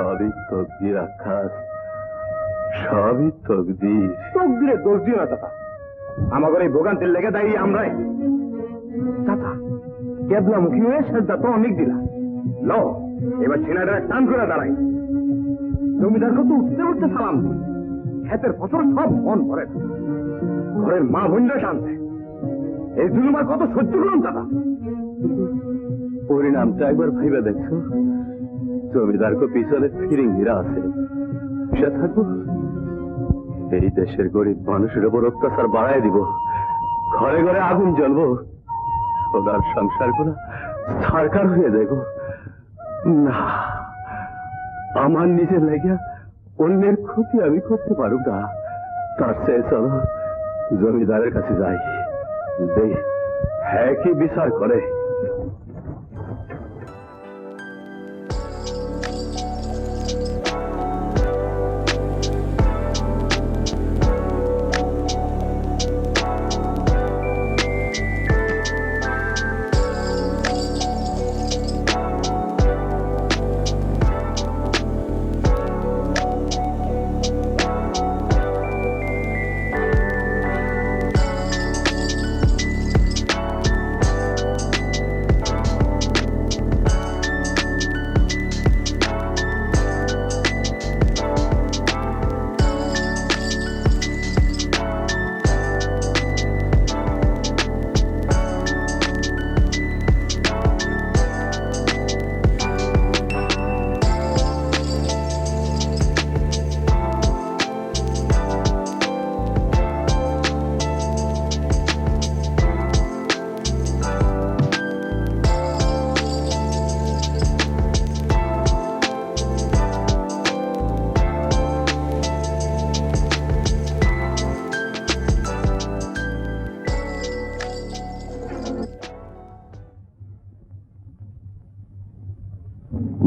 সবই তকদির আকাশ, সবই তকদির। তকদিরে দোষ দিও না চাচা, আমাদের এই ভোগান্তির লেগে দাঁড়িয়ে আমরাই। চাচা কেবলা মুখী হয়ে সেজদা তো অনেক দিলা, ল এবার সিনাইটা টান করে দাঁড়াই। জমিদার কত উঠতে উঠতে সালাম দিই, ক্ষেতের ফসল সব মন ভরে, ঘরের মা বোনরা শান্তে। এই জুলুমার কত সহ্য করুন চাচা। পরিণামটা একবার ভাইবা দেখছো, জমিদারকে পিছনে ফিরিঙ্গিরা আছে, সে থাকবো এই দেশের গরিব মানুষের উপর অত্যাচার বাড়াই দিব, ঘরে ঘরে আগুন জ্বলবো, সোনার সংসার গুলো সরকার হয়ে যাইব। না, আমার নিজের লেগে অন্যের ক্ষতি আমি করতে পারব না। তার চেয়ে চলো জমিদারের কাছে যাই, দেখ হ্যাঁ কি বিচার করে।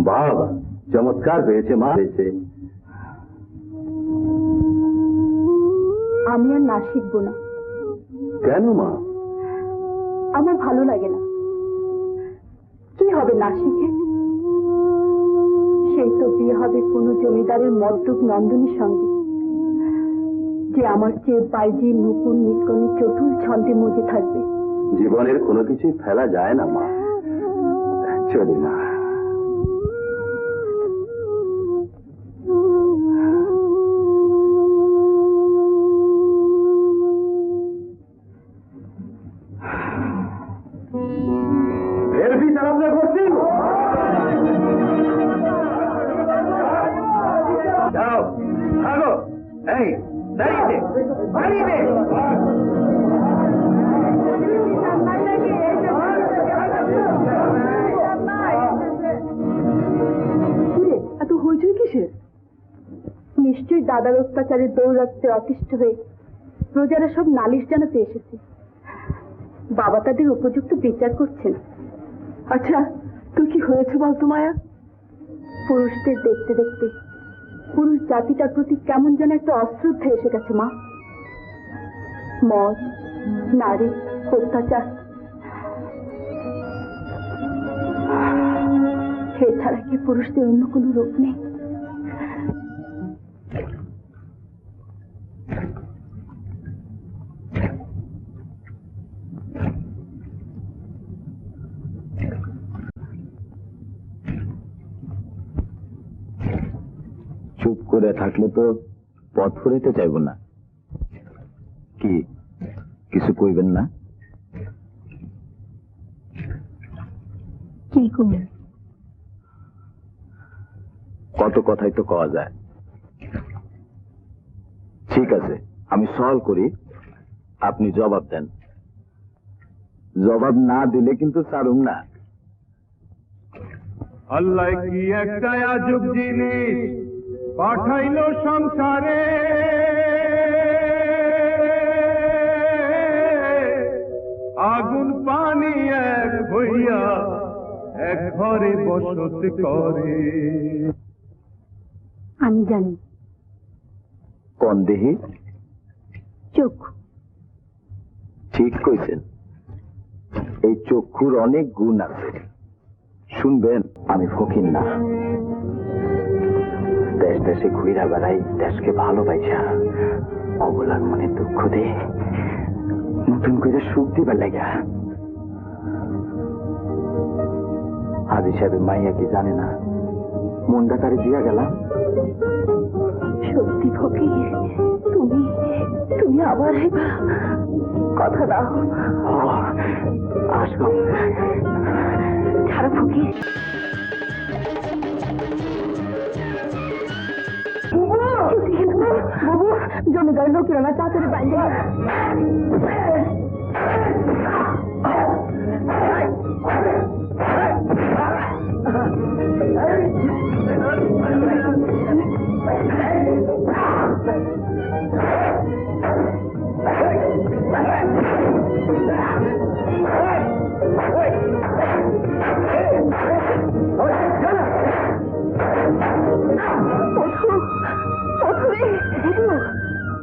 বাবা চমৎকার হয়েছে মা, হয়েছে। আমি আর নাচ শিখবো না। কেন মা? আমার ভালো লাগে না। কি হবে নাচ শিখে? সেই তো বিয়ে হবে কোনো জমিদারের মদ্যপ নন্দনীর সঙ্গে, যে আমার চেয়ে বাইজি মুকুন নিকনি চতুর ছন্দে মজে থাকবে। জীবনের কোনো কিছুই ফেলা যায় না মা, চলি না। এত হইচই কিসের? নিশ্চয়ই দাদার অত্যাচারে দৌড়াতে অতিষ্ঠ হয়ে প্রজারা সব নালিশ জানাতে এসেছে। বাবা তাদের উপযুক্ত বিচার করছেন। আচ্ছা তুই কি হয়েছে বলতো মায়া? পুরুষদের দেখতে দেখতে পুরুষ জাতিটার প্রতি কেমন যেন একটা অশ্রদ্ধা এসে গেছে মা। মদ, নারী, অত্যাচার, এছাড়া কি পুরুষদের অন্য কোনো রূপ নেই? চুপ করে থাকলে তো পথ ফুরাইতে চাইব না। কি কিছু কইবেন না? কি করবে? কত কথাই তো কওয়া যায়। ঠিক আছে, আমি সওয়াল করি, আপনি জবাব দেন। জবাব না দিলে কিন্তু ছাড়ুম না। আল্লাহ কি একটা আজব জিনিস পাঠাইলো সংসারে, আগুন পানি এক হইয়া এক ঘরে বসত করে। আমি জানি। কোন দেহি? চোখ। ঠিক কইছেন, এই চক্ষুর অনেক গুণ আছে। শুনবেন, আমি ফকির না, দেশ দেশে ঘুরা বেড়াই, দেশকে ভালোবাসা অবলার মনে দুঃখ দে নতুন করে সুখ দিবার লাগা। হাজি সাহেবের মাইয়া কি জানে না মনটা তারে দিয়া গেলাম। সত্যি ফকির, তুমি তুমি আবার আইবা, কথা দাও। আসবো। ছাড়ো ফকির। বাবু, জমিদার লোকেরা না চাচারে বাইরে।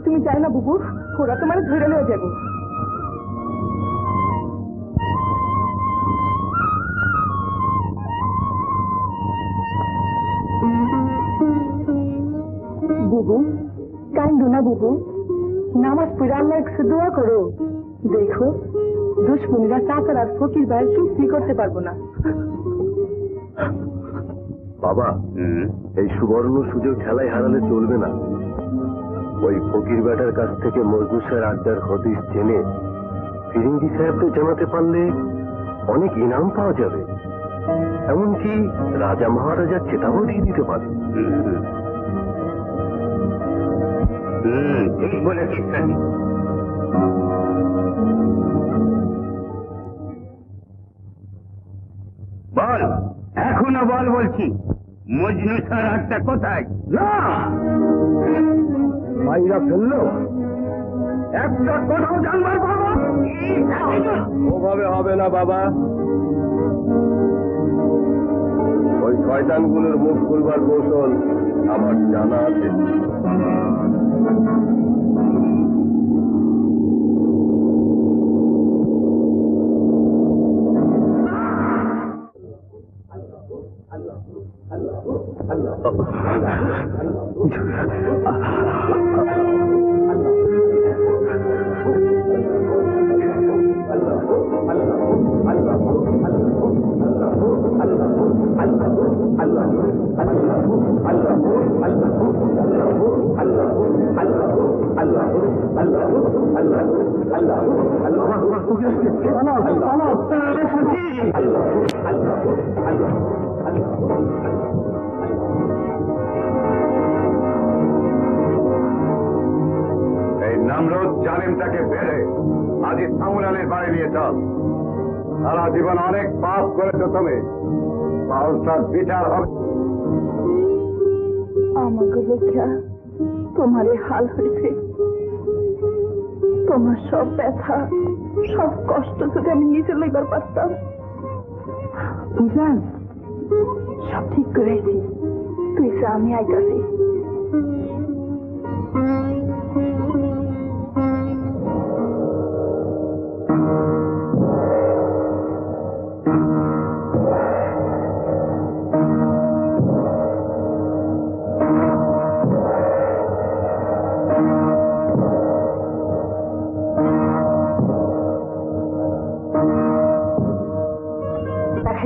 তুমি যাই না বুবু, ওরা তোমার ধরে নিয়ে যাবো। বুবু কান্দো না বুবু, নামাজ পড়ে আল্লাহ একটু দোয়া করো। দেখো দুশ্মনীরা চাচার আর ফকির ভাই কিছুই করতে পারবো না। বাবা, এই সুবর্ণ সুযোগ খেলায় হারালে চলবে না। ওই ফকির বেটার কাছ থেকে মজনুসের আড্ডার হদিস জেনে ফিরিঙ্গি সাহেবকে জানাতে পারলে অনেক ইনাম পাওয়া যাবে, এমনকি রাজা মহারাজার খেতাবও দিয়ে দিতে পারে। ঠিক বলেছিস। বল, এখনো বল বলছি, মজনু স্যার আটটা কোথায়? না মাইরা ফেললো, একটা কোথাও জানবার বাবা। ওভাবে হবে না বাবা। ওই শয়তানগুলোর মুখ খুলবার কৌশল আমার জানা আছে। এই নামরোজ জালিমটাকে বেড়ে আজ সামুল আলীর বাড়ি নিয়ে চল। সারা জীবন অনেক পাপ করেছো তুমি, পাল্টার বিচার হবে। আমাকে দেখা তোমার এই হাল হয়েছে, তোমার সব ব্যথা সব কষ্ট যদি আমি নিজে লইবার পারতাম। বুঝলাম, সব ঠিক করেছি, তুই আমি আইতাছি।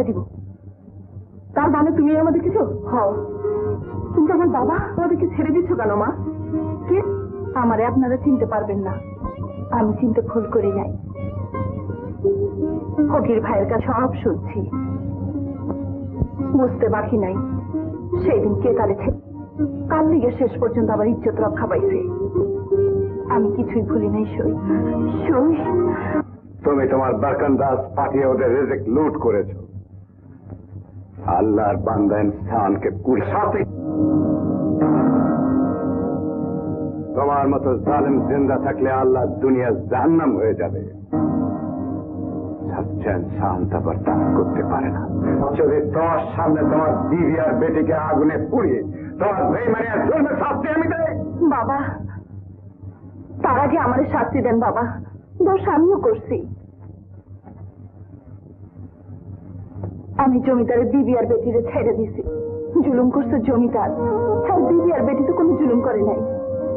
দিব তার মানে তুমি আমাদের কিছু হও, কিন্তু আমার বাবা আমাদেরকে ছেড়ে দিচ্ছ কেন মা? কে আমারে আপনারা চিনতে পারবেন না, আমি চিনতে ভুল করি নাই। ফকির ভাইয়ের কাছে সব শুনছি, বুঝতে বাকি নাই সেই দিন কে তালে কাল লিগে শেষ পর্যন্ত আবার ইজ্জত রক্ষা পাইছে। আমি কিছুই ভুলি নাই সই। তুমি তোমার বারকান্দাজ পাঠিয়ে ওদের রিজিক লুট করেছো। আল্লাহর বান্দা ইনসানকে কুরসাতে তোমার মতো জালেম জিন্দা থাকলে আল্লাহ দুনিয়া জাহান্নাম হয়ে যাবে। সচ্চা ইনসান তা বরদাস্ত করতে পারে না। যদি তোমার সামনে তোমার বিবি আর বেটিকে আগুনে পুড়িয়ে তোমার বেঈমানি আর জুলমের শাস্তি আমি দেই। বাবা, তার আগে আমাদের শাস্তি দেন বাবা, দোষ আমিও করছি। আমি জমিদারের বিবি আর বেটিরে ছেড়ে দিছি, জুলুম করছে জমিদার, আর দিদি আর বেটি তো কোনো জুলুম করে নাই।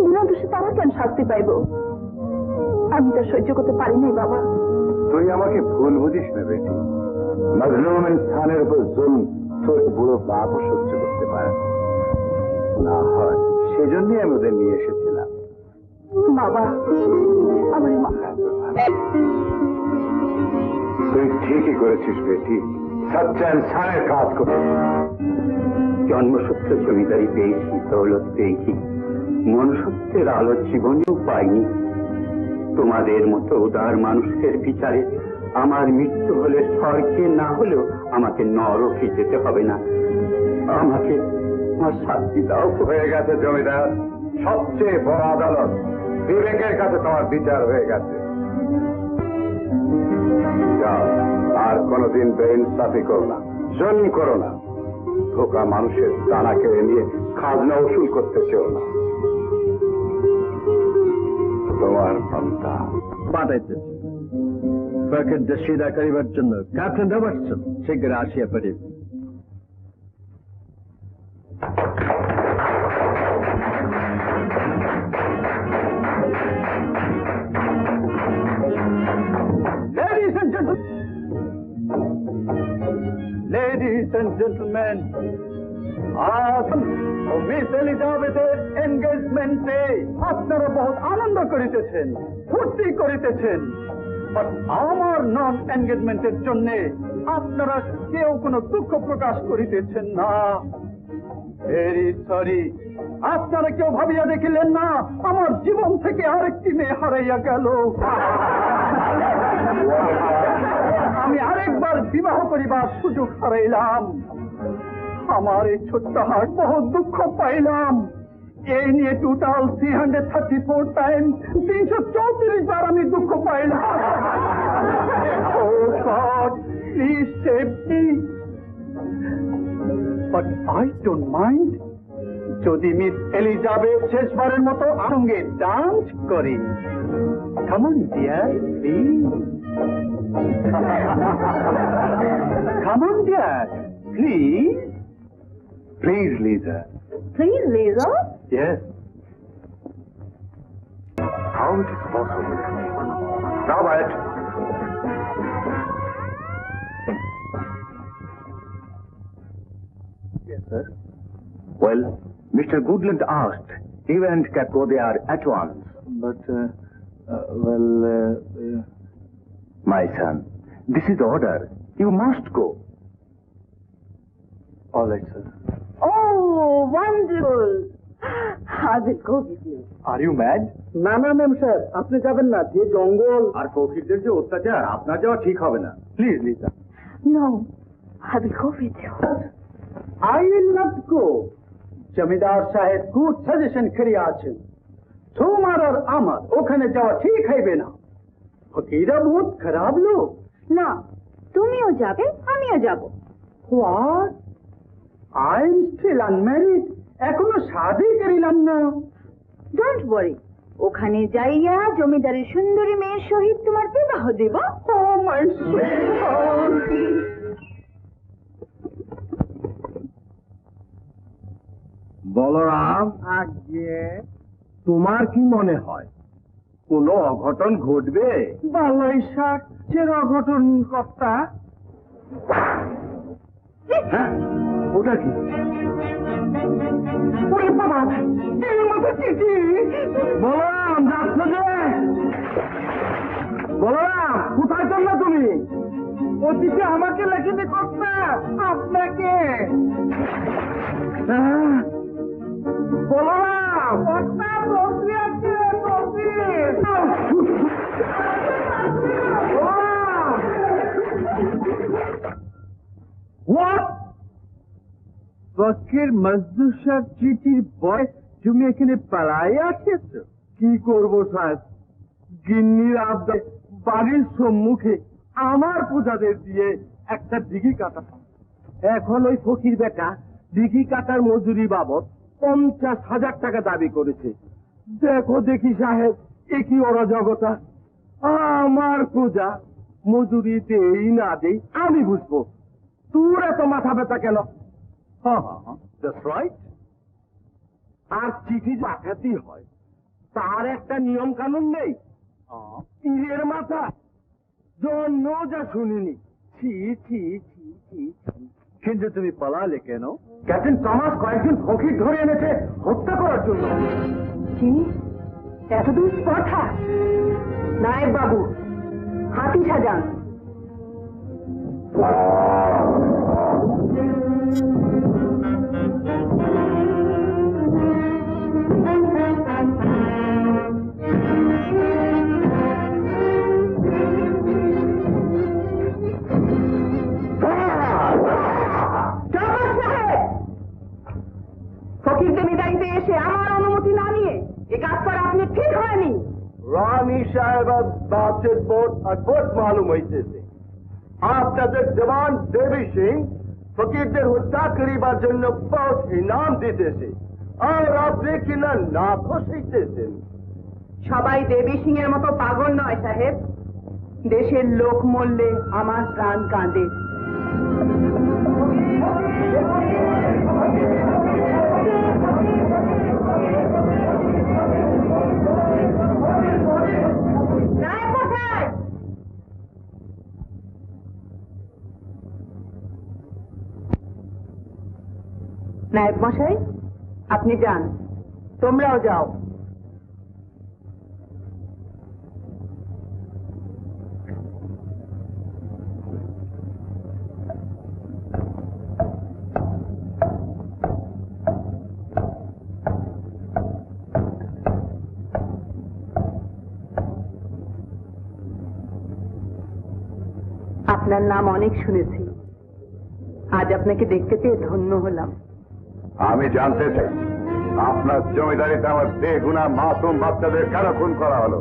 বিনা দোষে তারা কেন শাস্তি পাইব? আমি তা সহ্য করতে পারি নাই বাবা। তুই আমাকে ভুল বুঝিস না বেটি। মজলুমের স্থানের উপর জুলুম তোর বুড়ো বাপও সহ্য করতে পারে না হয়, সেজন্যই আমি ওদের নিয়ে এসেছিলাম। বাবা, আমার মা। তুই ঠিকই করেছিস বেটি, সচ্চা ইনসানের কাজ করে। জন্মসূত্রে জমিদারি পেয়েছি, দৌলত পেয়েছি, মনুষ্যত্বের আলো জীবনেও পাইনি। তোমাদের মতো উদার মানুষের বিচারে আমার মৃত্যু হলে স্বর্গে না হলেও আমাকে নরকে যেতে হবে না। আমাকে আমার শাস্তি দাও। হয়ে গেছে জমিদার, সবচেয়ে বড় আদালত বিবেকের কাছে তোমার বিচার হয়ে গেছে। যাও, আর কোনদিন বেইনসাফি করো না, জন্ম করো না, ধোকা মানুষের দানা কেড়ে নিয়ে খাজনা উসুল করতে চেও না। তোমার সন্তান পাঠাইতেছি ফকির দশিদা করিবার জন্য ক্যাপ্টেন রবার্টসন শীঘ্র আসিয়া পারিবে। Ladies and gentlemen, মিস এলিজাবেথের এনগেজমেন্টে আপনারা বহুত আনন্দ করিতেছেন, ফুর্তি করিতেছেন, বাট আমার নন এনগেজমেন্টের জন্য আপনারা কেউ কোনো দুঃখ প্রকাশ করিতেছেন না। ভেরি সরি, আপনারা কেউ ভাবিয়া দেখিলেন না আমার জীবন থেকে আরেকটি মেয়ে হারাইয়া গেল। আমি আরেকবার বিবাহ করিবার সুযোগ হারাইলাম। আমার এই ছোট্ট হার্ট বহুত দুঃখ পাইলাম। এই নিয়ে টোটাল 334 টাইম 334 বার আমি দুঃখ পাইলাম। Oh God, please save me. But I don't mind যদি মিস এলিজাবেথ শেষবারের মতো আমার সঙ্গে ডান্স করি। Come on dear, please. Come on dear, please. Please Liza. Please, Lisa. Yes. How it is possible? Robert! Yes, sir. Well, Mr. Goodland asked, he and can go there at once. But, My son, this is order. You must go. all right, sir. Oh, wonderful. I will go with you. Are you mad? না না ma'am sir, আপনি যাবেন না। যে জঙ্গল আর ফকিরদের যে অত্যাচার, আপনার যাওয়া ঠিক হবে না। Please Lisa. No, I will go with you. I will not go. জমিদার সাহেব গুড সাজেশন করিয়া আছেন। তোমার আর আমার ওখানে যাওয়া ঠিক হইবে না। ফকিরা বহুত খারাপ লোক। না, তুমিও যাবে, আমিও যাব। What? I am still unmarried. এখনো শাদী করিলাম না। ডোন্ট ওয়ারি, ওখানে যাইয়া জমিদারের সুন্দরী মেয়ের সহিত তোমার বিবাহ দেব। Oh my sweetheart. বলরাম, আগে তোমার কি মনে হয় কোনো অঘটন ঘটবে? বালাই শাক চের অঘটন কর্তা। হ্যাঁ, ওটা কি? ওরে বাবা, এর মধ্যে চিঠি। বলরাম, যাচ্ছ যে? বলরাম, কোথায় চললে তুমি? ও চিঠি আমাকে লেখেনি কর্তা, আপনাকে। বলরাম, কর্তা বসে আছে, বসে। What? ফকির মজদুর সাহেব চিঠির বয় তুমি এখানে পালাই আসেছ? কি করবো সাহেব, গিন্নির আবদার বাড়ির সম্মুখে আমার পূজাদের দিয়ে একটা দিঘি কাটা। এখন ওই ফকির বেটা দিঘি কাটার মজুরি বাবদ 50,000 টাকা দাবি করেছে। দেখো দেখি সাহেব, এ কি অরাজকতা। আমার পূজা মজুরি দেই না দেই আমি বুঝবো, তোর এত মাথা ব্যথা কেন? That's right. আর চিঠি পাঠাতেই হয়, তার একটা নিয়ম কানুন নেই। পীরের মাথা জন্য যা শুনিনি। ছি ছি ছি ছি ছি। কিন্তু তুমি পালালে কেন? ক্যাপ্টেন টমাস কয়েকজন ফকির ধরে এনেছে হত্যা করার জন্য। কি এতদূর কথা? নায়েব বাবু, হাতি সাজান। ফকির জমিদারিতে এসে আমার অনুমতি না নিয়ে এ কাজ করা আপনি ঠিক হয়নি। রানী সাহেব বাচ্চের বোর্ড আর বোর্ড মালুম হইতেছে আপনাদের জওয়ান দেবী সিং ফকিরদের হত্যা করিবার জন্য বহুত ইনাম দিতেছে, আর আপনি কিনা না খসাইতেছেন। সবাই দেবী সিং এর মতো পাগল নয় সাহেব। দেশের লোক মরলে আমার প্রাণ কাঁদে। নায়েব মশাই, আপনি যান, তোমরাও যাও। আপনার নাম অনেক শুনেছি, আজ আপনাকে দেখতে পেয়ে ধন্য হলাম। আমি জানতে চাই আপনার জমিদারিতে আমার বেগুনা মাসুম বাচ্চাদের কেন খুন করা হলো?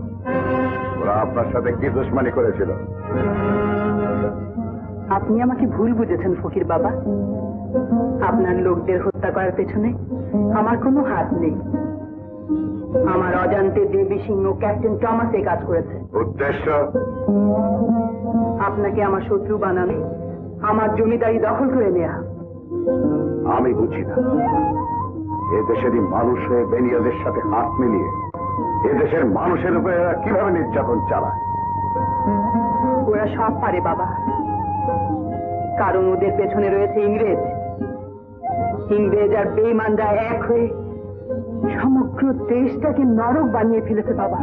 ওরা আপনার সাথে কি দুশ্মনী করেছিল? আপনি আমাকে ভুল বুঝেছেন ফকির বাবা। আপনার লোকদের হত্যা করার পেছনে আমার কোনো হাত নেই। আমার অজান্তে দেবী সিং ও ক্যাপ্টেন টমাস এই কাজ করেছে। উদ্দেশ্য? আপনাকে আমার শত্রু বানানো, আমার জমিদারি দখল করে নেয়া। আমি বুঝি না, এদেশেরই মানুষ হয়ে বেনিয়াদের সাথে হাত মিলিয়ে এদেশের মানুষের উপরে এরা কিভাবে নির্যাতন চালায়? ওরা সব পারে বাবা, কারণ ওদের পেছনে রয়েছে ইংরেজ। ইংরেজ আর বেঈমানরা এক হয়ে সমগ্র দেশটাকে নরক বানিয়ে ফেলেছে বাবা।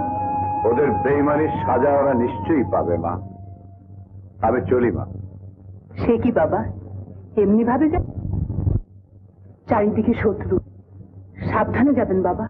ওদের বেইমানির সাজা ওরা নিশ্চয়ই পাবে মা। আমি চলি মা। সে কি বাবা, এমনি ভাবে যা? চারিদিকে শত্রু, সাবধানে যাবেন বাবা।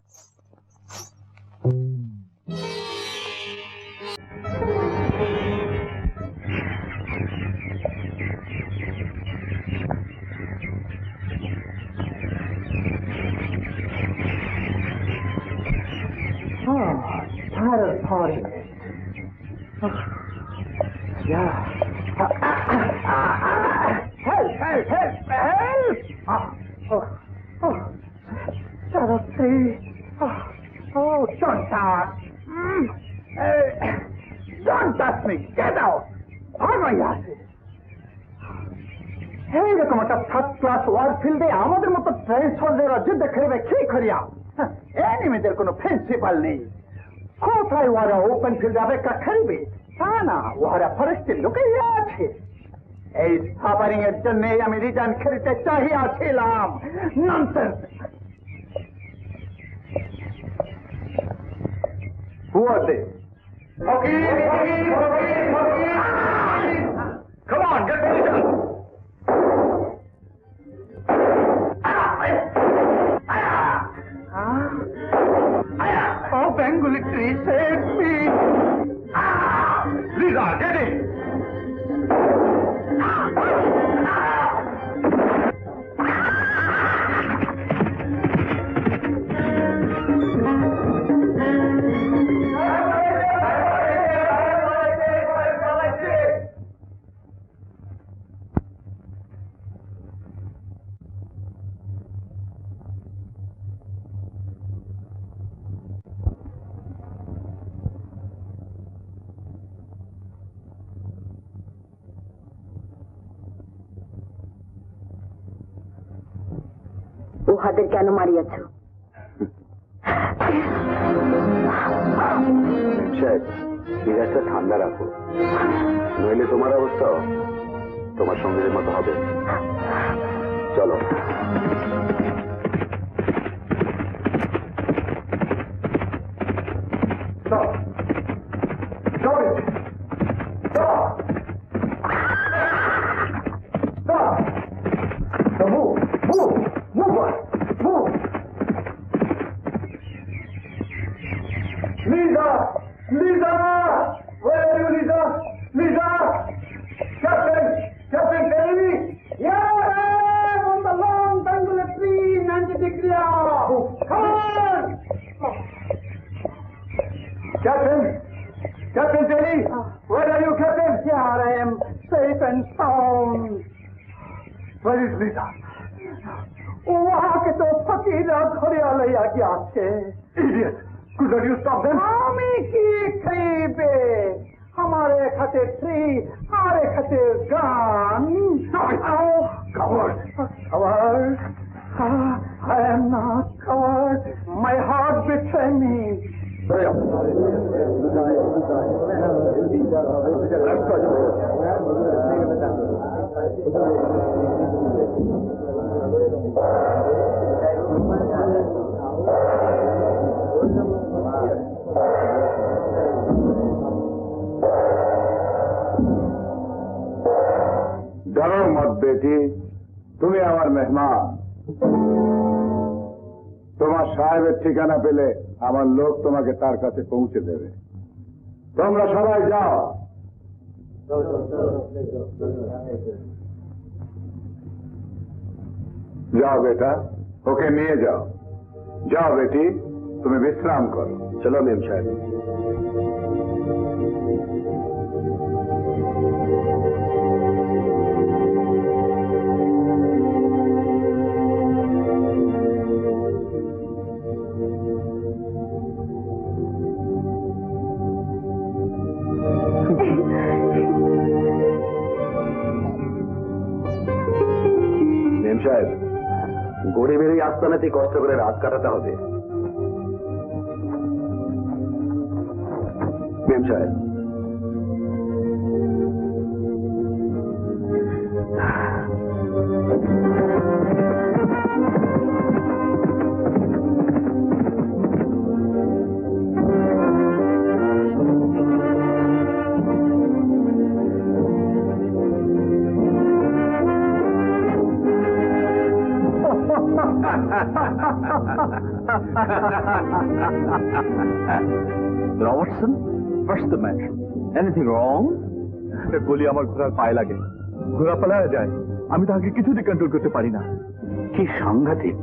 এইরকম একটা থার্ড ক্লাস ওয়ার ফিল্ডে আমাদের মতো ট্রেন সোলজাররা যুদ্ধ খেলবে কি করিয়া? এনিমিদের কোনো প্রিন্সিপাল নেই। কোথায় ওরা ওপেন ফিল্ডে অপেক্ষা খেলবে? তা না, ওরা ফরেস্টে লুকিয়ে আছে। এই সাফারিং এর জন্য আমি রিটার্ন খেলতে চাহিয়াছিলাম। Nonsense. Who are they? Come on, get position. Oh, Bengali tree, save me. Lisa, get in. উহাদের কেন মারিয়াছ? মেজাজটা ঠান্ডা রাখো, নইলে তোমার অবস্থা তোমার সঙ্গীদের মতো হবে। চলো। Lisa! Lisa! Where are you, Lisa? Lisa! Captain! Captain, can you hear me? Yeah, I'm on the long triangular tree, 90 degrees off. Come on! Captain! Captain Terry! Where are you, Captain? Here I am, safe and sound. Where is Lisa? वहाँ के तो फकीरा घोड़िया लैया गया छे। Idiot! Couldn't you stop them? हमें की खरीबे हमारे खातिर ट्री, हमारे खातिर gun. Stop it! Coward! Coward! I am not coward. My heart betrayed me. Hurry up! डरो मत बेटी, তুমি আমার মেহমান। তোমার সাহেবের ঠিকানা পেলে আমার লোক তোমাকে তার কাছে পৌঁছে দেবে। তোমরা সবাই যাও। যাও বেটা, ওকে নিয়ে যাও। যাও বেটি, তুমি বিশ্রাম করো। চলো মেম সাহেব। মেম সাহেব, গরিবের এই আস্তানাতে কষ্ট করে রাত কাটাতে হবে। মেম সাহেব, Robertson, what's the matter? Anything wrong? বলি আমার ঘোড়ার পায়ে লাগে, ঘোড়া পালায় যায়, আমি তাকে কিছুতেই কন্ট্রোল করতে পারি না। কি সাংঘাতিক!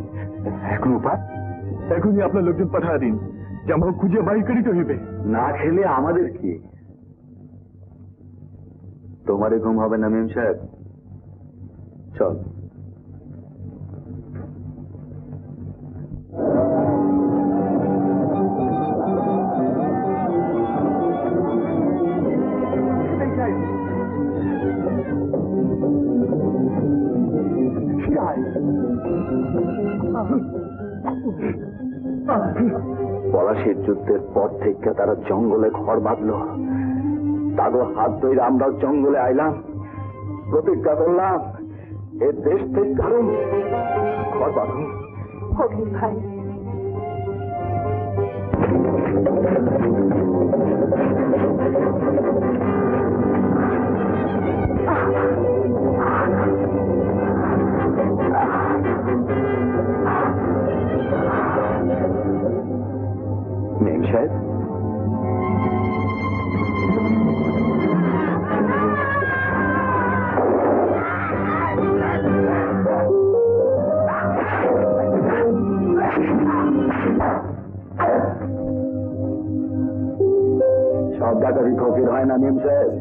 এখন উপায়? এখনই আপনার লোকজন পাঠা দিন, যে আমাকে খুঁজে বাহির করিতে হইবে। না খেলে আমাদের কি? তোমারই ঘুম হবে না মেম সাহেব। চল। পলাশির যুদ্ধের পর থেকে তারা জঙ্গলে ঘর বাঁধলো, তাগো হাত ধরে আমরাও জঙ্গলে আইলাম, প্রতিজ্ঞা করলাম এ দেশ থেকে কারণ ঘর বাঁধুন। ফকির ভাই, মেম সাহেব, সব ডাকাতি ফকির হয় না মেম সাহেব।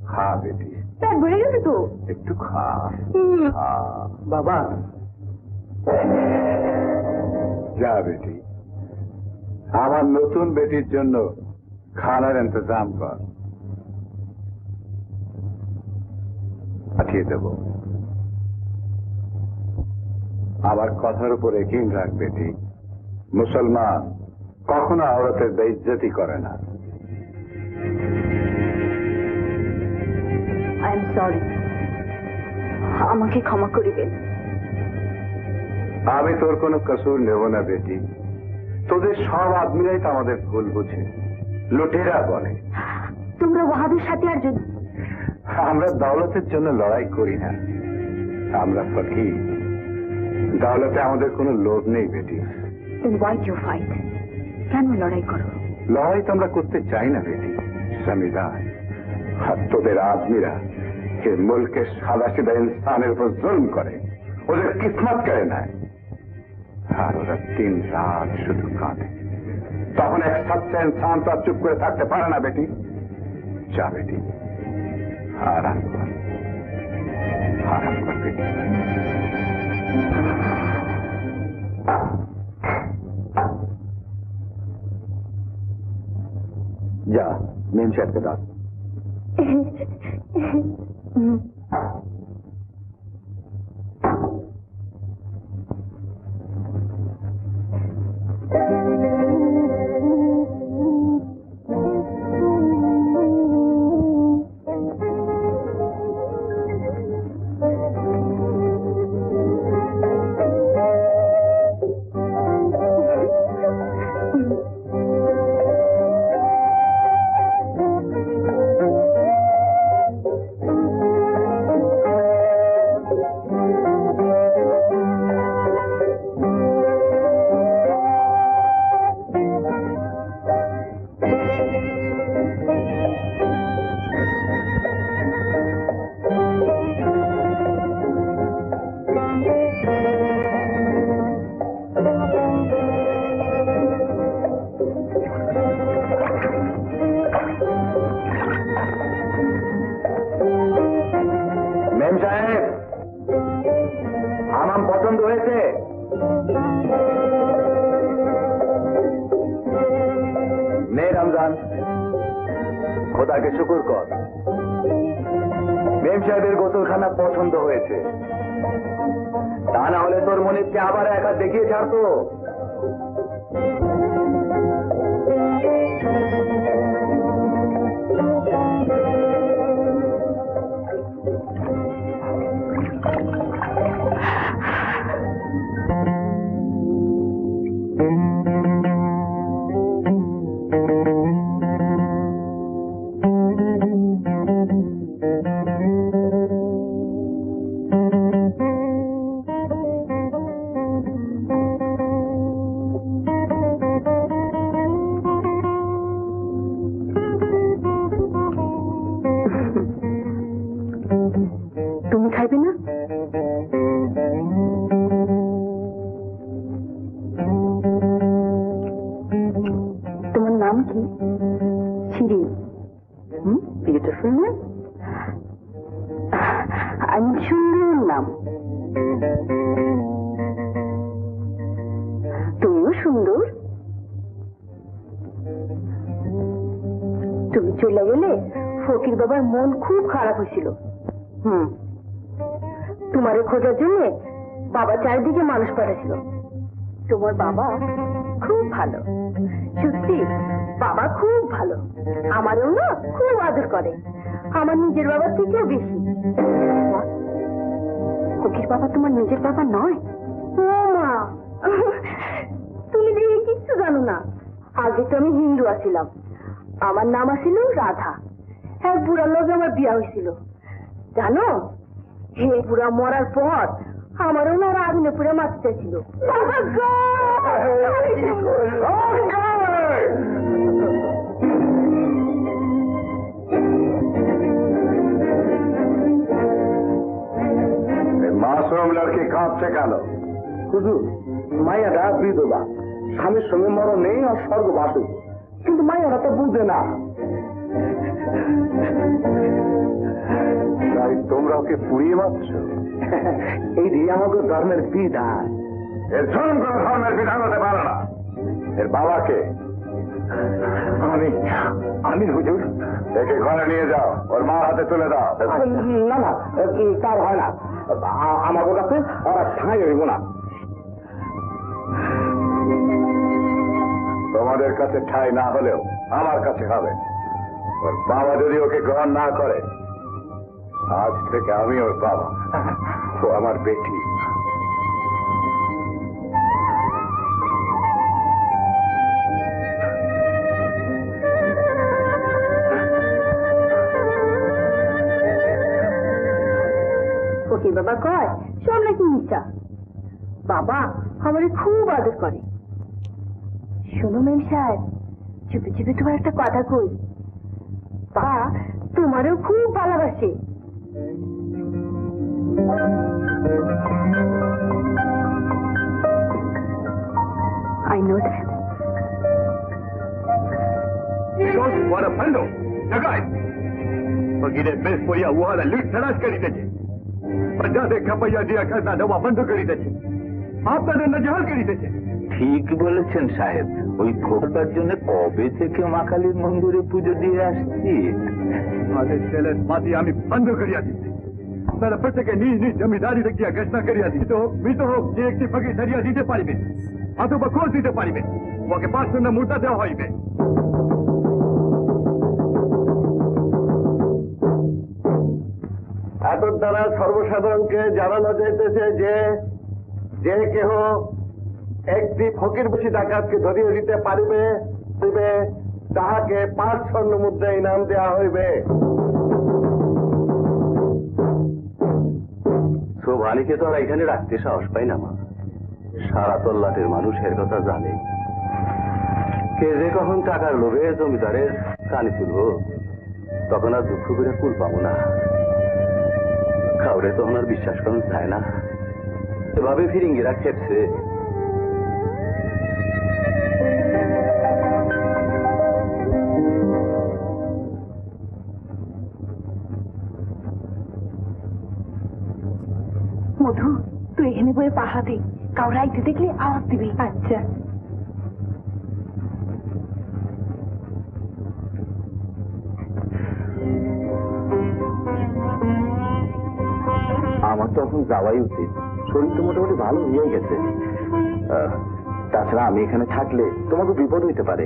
খা বেটি, পেট ভরে গেছে তো। একটু খা। বাবা, যা বেটি, আমার নতুন বেটির জন্য খানার ইন্তজাম কর, পাঠিয়ে দেব। আমার কথার উপরে যকিন রাখ বেটি, মুসলমান কখনো আওরতের বেইজ্জতি করে না। আই এম সরি, আমাকে ক্ষমা করিবেন। আমি তোর কোনো কসুর নেব না বেটি, তোদের সব আদমিরাই তো আমাদের ভুল বুঝে, লুটেরা বলে। তোমরা ওয়াহাবের সাথে আর যদি আমরা দৌলতের জন্য লড়াই করি না, আমরা ফকির। দৌলতে আমাদের কোনো লোভ নেই বেটি। then why do you fight? কেন লড়াই করো? লড়াই তো আমরা করতে চাই না বেটি, জমিদার আর তোদের আদমিরা কে মুলকের সাদা সিধা ইনসানের উপর জুলম করে, ওদের কিসমত কেড়ে নেয়, আর ওরা দিন রাত শুধু কাঁদে। তখন এক সচ্চা ইনসান তো আর চুপ করে থাকতে পারে না বেটি। যা বেটি, আরাম কর, আরাম কর বেটি। যা মেম সাহেবকে ডাক। মেম সাহেব, আমার পছন্দ হয়েছে। নে রমজান, খোদাকে শুকুর কর, মেম সাহেবের গোসলখানা পছন্দ হয়েছে। তা না হলে তোর মনিবকে আবার একা দেখিয়ে ছাড়তো। তুমি খাইবে না? তোমার নাম কি? শিরিন। বিউটিফুল না? আমি সুন্দর নাম। তুমিও সুন্দর। তুমি চলে গেলে ফকির বাবার মন খুব খারাপ হয়েছিল। তোমারে খোঁজার জন্য বাবা চারিদিকে মানুষ পাঠাছিল। তোমার বাবা খুব ভালো, সত্যি বাবা খুব ভালো। আমারও না খুব আদর করে, আমার নিজের বাবার থেকেও বেশি। ফকির বাবা তোমার নিজের বাবা নয়? ও মা, তুমি দেখে কিচ্ছু জানো না। আগে তো আমি হিন্দু আছিলাম, আমার নাম আছিল রাধা। এক বুড়ার লোক আমার বিয়া হয়েছিল জানো। হে বুড়া মরার পর আমারও না আগুনে পুড়ে মারতে চাইছিল। মাসুম লড়কি কাঁদছে কেন? হুজুর, মাইয়াটা বিধবা, স্বামীর সঙ্গে মরণ নেই আর স্বর্গবাস, কিন্তু মাইয়াটা তো বুঝে না। তাই তোমরা ওকে পুড়িয়ে মারছ? এই দিয়ে আমাদের ধর্মের বিধান। এর জন্ম কোনো ধর্মের বিধান হতে পারে না। এর বাবাকে আমি হুজুর। একে ঘরে নিয়ে যাও, ওর মার হাতে তুলে দাও। না না, তার হয় না। আমাদের কাছে ওরা ঠাঁই হইব না। তোমাদের কাছে ঠাঁই না হলেও আমার কাছে হবে। ওর বাবা যদি ওকে গ্রহণ না করে, আজ থেকে আমি ওর বাবা, ও আমার বেটি। ফকির বাবা কয় সব নাকি মিথ্যা। বাবা আমারে খুব আদর করে। শোনো মেম সাহেব, চুপে চুপে তোমার একটা কথা কই। বাবা তোমারও খুব ভালোবাসে। I know that. મારા ફંડો જગાય વગીરે બેસ પોયા ઉહારા લૂંટ તલાશ કરી દે છે. 50 ખપૈયા દિયા કરતા દવા બંધ કરી દે છે. আপনাদের নজর করে দিতেছে। ঠিক বলেছেন সাহেব, ওই খোকার জন্য কবে থেকে মা কালীর মন্দিরে পুজো দিয়ে আসছি। আমাদের ছেলের মাটি আমি বন্ধ করিয়া দিচ্ছি। আপনারা প্রত্যেকে নিজ নিজ জমিদারি দেখিয়া ঘোষণা করিয়া দিত মৃত হোক যে একটি ফকির ধরিয়া দিতে পারিবে অথবা খোঁজ দিতে পারিবে, ওকে 5 মুদ্রা দেওয়া হইবে। এত দ্বারা সর্বসাধারণকে জানানো যাইতেছে যে যে কেহ একটি ফকির বসি ডাকাতকে ধরিয়ে দিতে পারিবে তাহাকে 5 স্বর্ণ মুদ্রা ইনাম দেওয়া হইবে। শোভানিকে তো আর এখানে রাখতে সাহস পাই না মা। সারা তল্লাটের মানুষের কথা জানে, কে যে কখন টাকার লোভে জমিদারের কানে তুলব, তখন আর দুঃখ করে কুল পাবো না। কাউরে তখন আর বিশ্বাস করা যায় না। এভাবে ফিরিঙ্গিরা খেপছে। মধু তুই এখানে বয়ে পাহা দে, কাউরা আইতে দেখলে আওয়াজ দিবি। আচ্ছা। আমার তো এখন যাওয়াই উচিত, শরীর তো মোটামুটি ভালো হয়ে গেছে। তাছাড়া আমি এখানে থাকলে তোমাকে বিপদ হইতে পারে।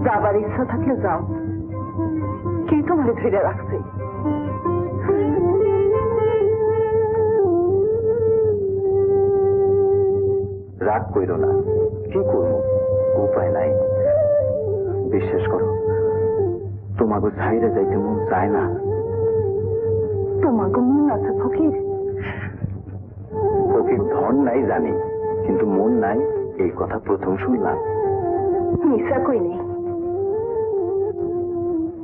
যাবার ইচ্ছা থাকলে যাও, কে তোমার ধরে রাখছে? রাগ কইরো না, কি করবো, উপায় নাই। বিশ্বাস করো, তোমাকে ছাইরে যাইতে মন চায় না। তোমাকে মন আছে ফকির? ফকির ধন নাই জানি, কিন্তু মন নাই এই কথা প্রথম শুনলাম। মিশা কই নেই,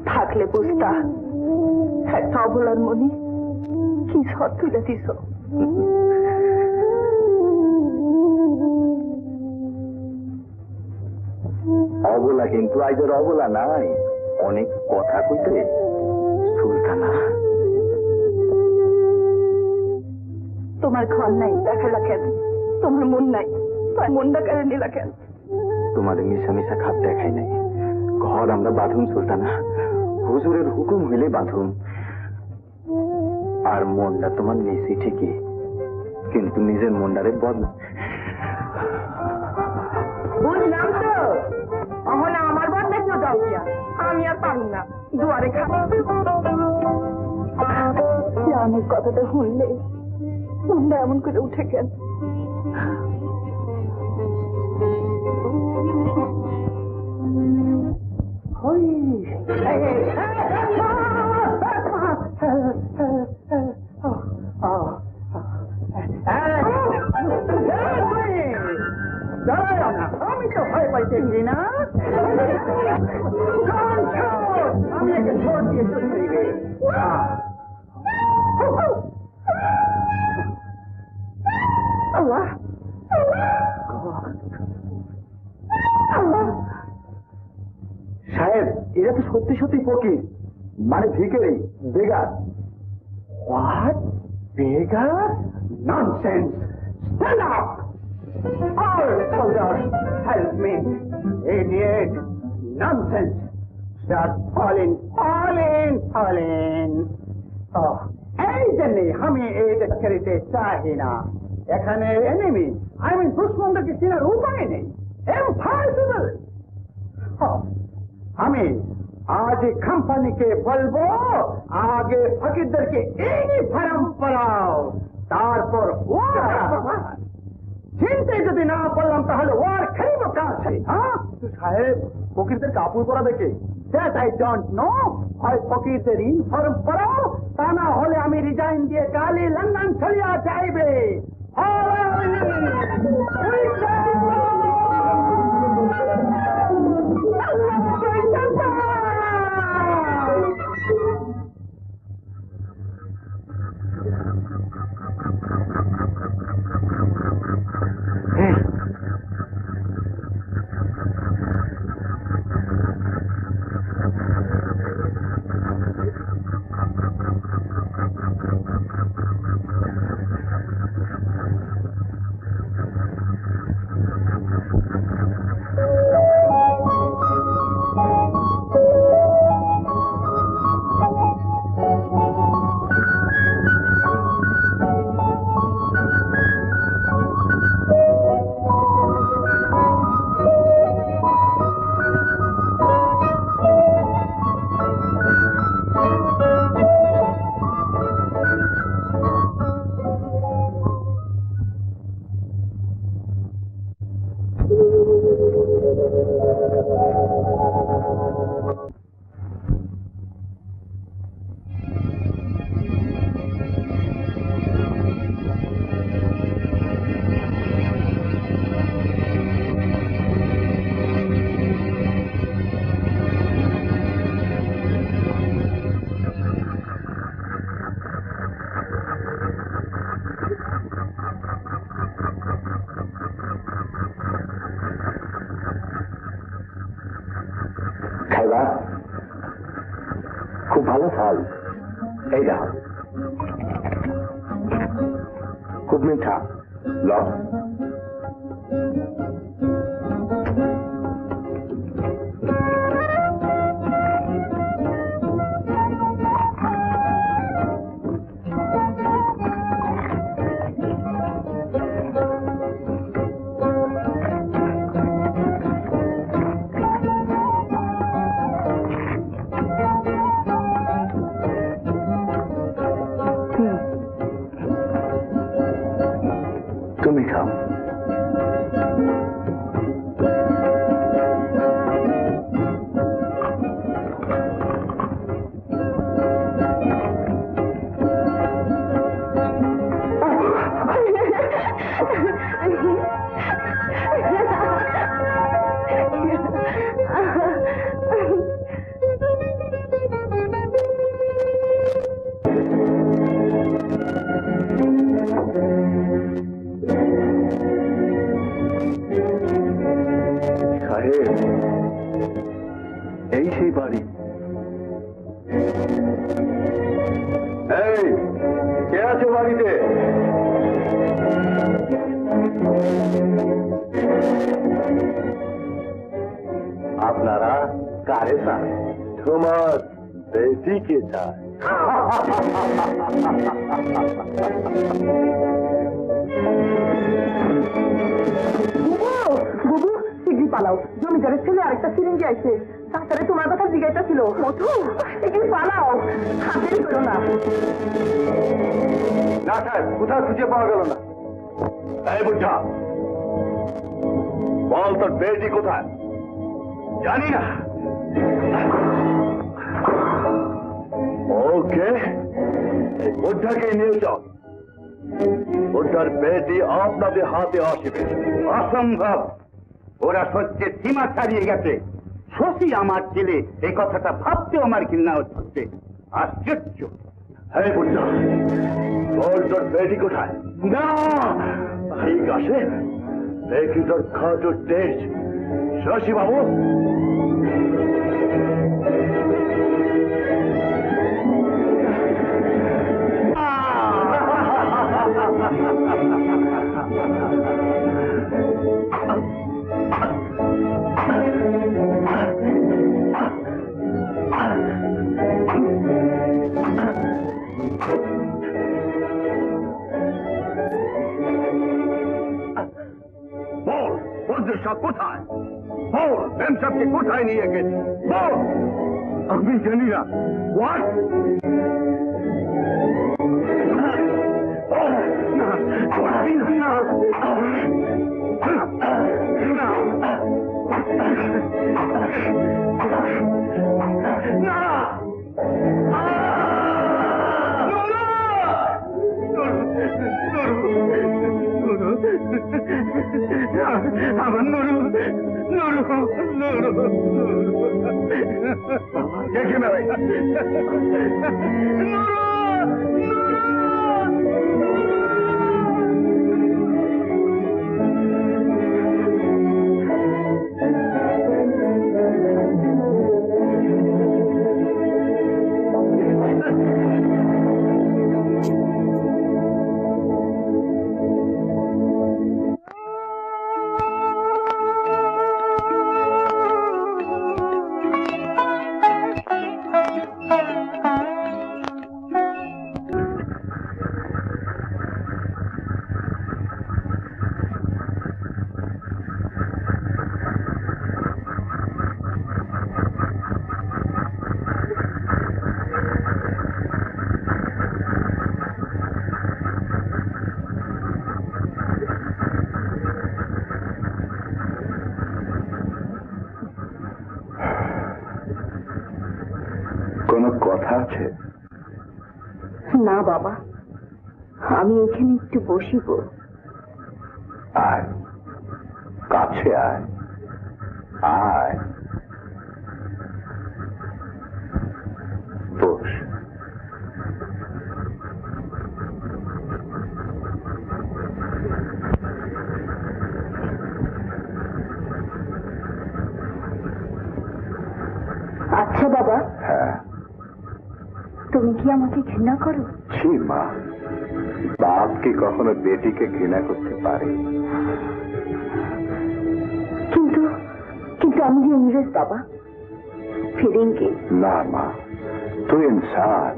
থাকলে বুঝতা। একটা অবলার মনে কি ঝড় তুলে দিস। অবলা কিন্তু আইজের অবলা নাই, অনেক কথা কইতে সুলতানা। তোমার ঘর নাই দেখালা কেন? তোমার মন নাই, তোমার মনটা কেন নিলা কেন? তোমার মিশা মিশা খাপ দেখাই নাই। ঘর আমরা বাঁধুন সুলতানা, হুজুরের হুকুম হইলে বাঁধুন। আর মনটা তোমার নিচে ঠিকই, কিন্তু নিজের মনটারে বদল। বুঝলাম তো, অহনা আমার বদলে কেউ যাও গিয়া, আমি আর পারুম না। দুয়ারে খাবো অনেক কথাটা শুনলে মনটা এমন করে উঠে কেন? আমি তো ভয় পাইতেছি না। আমি একে ছোট দিয়ে শুরু করিবে। আল্লাহ আল্লাহ এরা তো সত্যি সত্যি ফকির, মানে ভিখারি, বেগার। What? Beggar? Nonsense! Stand up! All soldiers, help me! Idiot! Nonsense! Just fall in, fall in, fall in! Oh, এই জন্যে আমি এই করিতে চাই না। এখানে এনিমি, দুশ্মনদেরকে চেনার উপায় নেই। Impossible! আমি আজ কোম্পানিকে বলবো আগে ফকিরদেরকে ইউনিফর্ম পরাও, তারপর চিনতে যদি না বললাম তাহলে ওর খেলব কাছে। হ্যাঁ সাহেব, ফকিরদের কাপড় পরা দেখে দ্যাট আই ডোন্ট নো। হয় ফকিরদের ইউনিফর্ম পরাও, তা না হলে আমি রিজাইন দিয়ে কালি লন্ডন চলিয়া যাইবে। খাইবা? খুব ভালো ফল, এই দেখো, খুব মিঠা। ল তুমি খাও। এই সেই বাড়ি। এই কে আছে বাড়িতে? আপনারা কারে চান? তোমার বেটিকে চায়। বুবু শিগগির পালাও, জমিদারের ছেলে আরেকটা সিরিঞ্জি আছে। তাছাড়া তোমার কথা জিজ্ঞাসা ছিল। মধু শিগগির পালাও, হাতেই করো না। না স্যার, কোথাও খুঁজে পাওয়া গেল না। এই বুঝা, বল তোর বেটি কোথায়? জানি না। ওকে, এই বুঝাকে নিয়ে যাও। বুঝার বেটি আপনাদের হাতে আসবে। অসম্ভব, ওরা সত্যের সীমা ছাড়িয়ে গেছে। শশী আমার ছেলে, এই কথাটা ভাবতেও আমার ঘৃণা হচ্ছে। আশ্চর্য। হ্যাঁ বুঝা, তোর বেটি কোথায়? না ঠিক আছে, দেখি তোর খাটো তেজ। শশী বাবু, বাদশাহ কোথায়? বল, মেম সাহেবকে কোথায় নিয়ে গেছে? বল। আমি জানি না। হোয়াট? আমার নুরু, নুরু, নুরু, দেখে না ভাই। কোনো কথা আছে? না বাবা, আমি এখানে একটু বসিব। আয়, কাছে আয়, আয়, বস। আচ্ছা বাবা, হ্যাঁ। তুমি কি আমাকে ঘৃণা করো? ছি মা, বাপ কি কখনো বেটিকে ঘৃণা করতে পারে? কিন্তু কিন্তু আমি যে ইংরেজ বাবা, ফিরিঙ্গি। না মা, তুই ইনসান,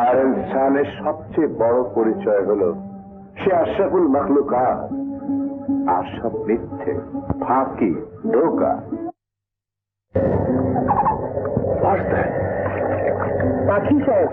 আর ইনসানের সবচেয়ে বড় পরিচয় হলো সে আশরাফুল মখলুকাত। আর সব মিথ্যে, ফাঁকি, ধোঁকা। পাখি সাহেব,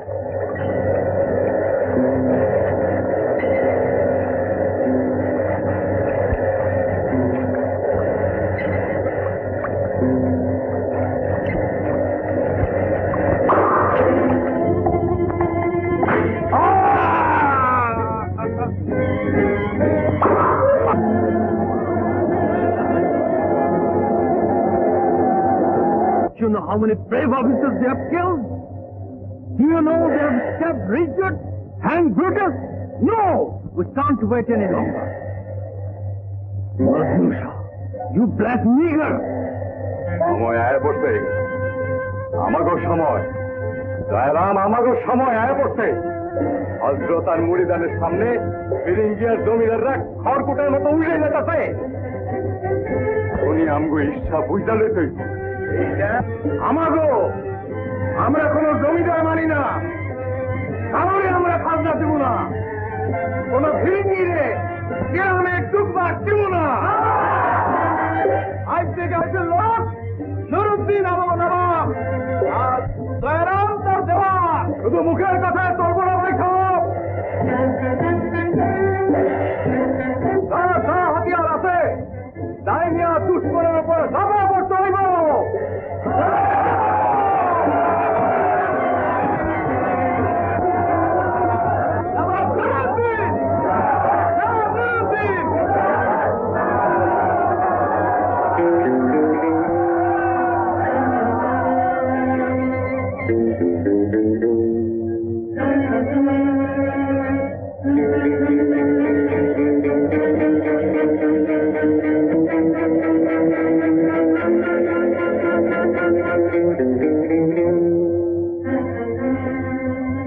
you know how many brave officers they have killed? Do you know they have stabbed Richard, hanged Brutus? No! We can't wait any longer. Mazmusha, you black nigger! সময় আয় পড়তে, আমাগো সময়, দয়ারাম আমাগো সময় আয় পড়তে। হযরত আর মুরিদানের সামনে ফিরিঙ্গিয়ার জমিদাররা খড়কুটের মতো উড়ে যেতেছে। উনি আমগো ইচ্ছা বুঝালে তুই আমাগো, আমরা কোনো জমিদার মানি না, কারণে আমরা খাজনা দেব না, কোন ফিরিঙ্গিরে গ্রামে ডুববার দেব না। আজ থেকে আছে লোক নুরুদ্দিন আমার নবাব, আর দয়ারাম তার দেওয়ার। শুধু মুখের কথায় তোর বড় ভাই খাও। হাতিয়ার আছে, ডাইনিয়া দুশ্মনের উপর ঝাঁপিয়ে পড়তে হইব।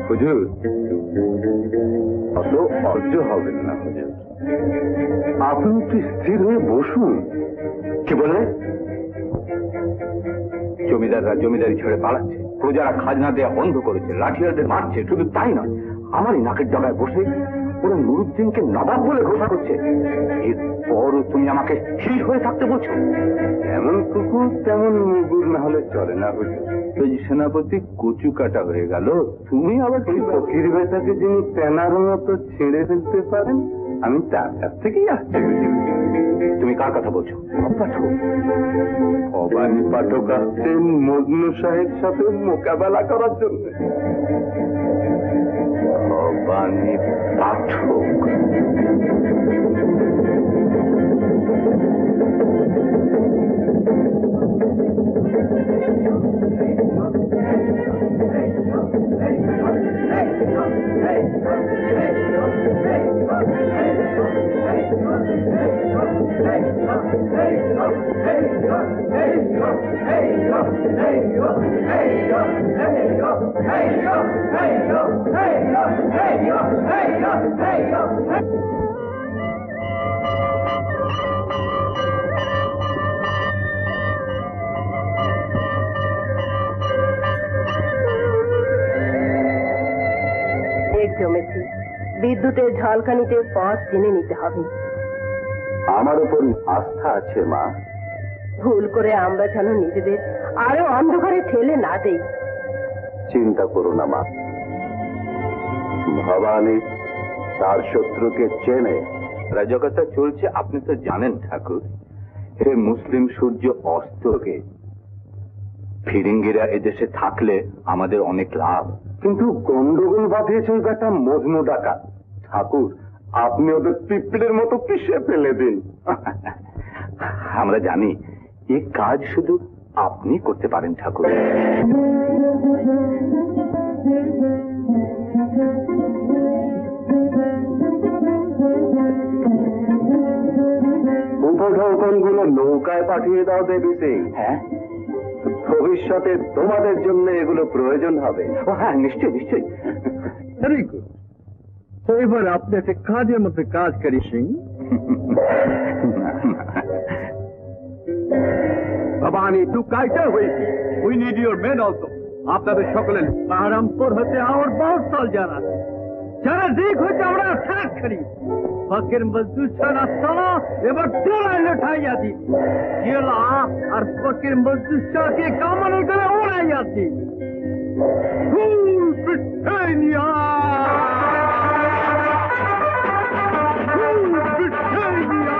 হুজুর, অত অর্জ হবেন না হুজুর, আপনি একটু স্থির হয়ে বসুন। কি বলে? জমিদাররা জমিদারি ছেড়ে পালাচ্ছে, প্রজারা খাজনা দেওয়া বন্ধ করেছে, লাঠিয়ারদের মারছে। শুধু তাই নয়, আমারই নাকের ডগায় বসে ওরা নুরুদ্দিনকে নবাব বলে ঘোষণা করছে, এরপরও তুমি আমাকে স্থির হয়ে থাকতে বলছো? এমন কুকুর তেমন মুগুর না হলে চলে না হুজুর। ওই সেনাপতি কচু কাটা হয়ে গেল, তুমি আবার এই ফকির বেটাকে যিনি তেনার মতো ছেড়ে ফেলতে পারেন, আমি তার কাছ থেকেই আসছি। তুমি কার কথা বলছো? পাঠক? ভবানী পাঠক আসছেন মজনু সাহেব সাথে মোকাবেলা করার জন্য। ভবানী পাঠক? জমেছে, বিদ্যুতের ঝলকানিতে পথ জেনে নিতে হবে। আমার উপর আস্থা আছে মা। ভুল করে আমরা যেন নিজেদের আরো অন্ধকারে ঠেলে না দেই। চিন্তা করো না মা, ভবানী তার শত্রুকে চেনে। রাজকতা চলছে আপনি তো জানেন ঠাকুর। হে মুসলিম সূর্য অস্তকে ফিরিঙ্গিরা এদেশে থাকলে আমাদের অনেক লাভ। কিন্তু গন্ডগোল বাঁধিয়েছে ওই বেটা মজনু ডাকাত। ঠাকুর আপনি ওদের পিঁপড়ের মতো পিষে ফেলে দিন। আমরা জানি এই কাজ শুধু আপনি করতে পারেন ঠাকুর। উপঢৌকনগুলো নৌকায় পাঠিয়ে দাও দেবী সিং। হ্যাঁ, ভবিষ্যতে তোমাদের জন্য এগুলো প্রয়োজন হবে। ও হ্যাঁ, নিশ্চয়ই নিশ্চয়ই। Very good. তো এবার আপনি একটা কাজের মধ্যে কাজ করি সিং। ভবানী তু কাইটা হয়েছে। We need your men also. আপনাদের সকলের বাহারামপুর হতে আর বহুত সাল জানা যারা দিক হইতে আমরা ঠেক করি। ফকির মজদুর ছাড়া চলো এবার চলাই লঠাইয়া দি জেলা আর ফকির মজদুর ছাড়কে কামানো করে ওড়াইয়া দি। Rule Britannia! Rule Britannia!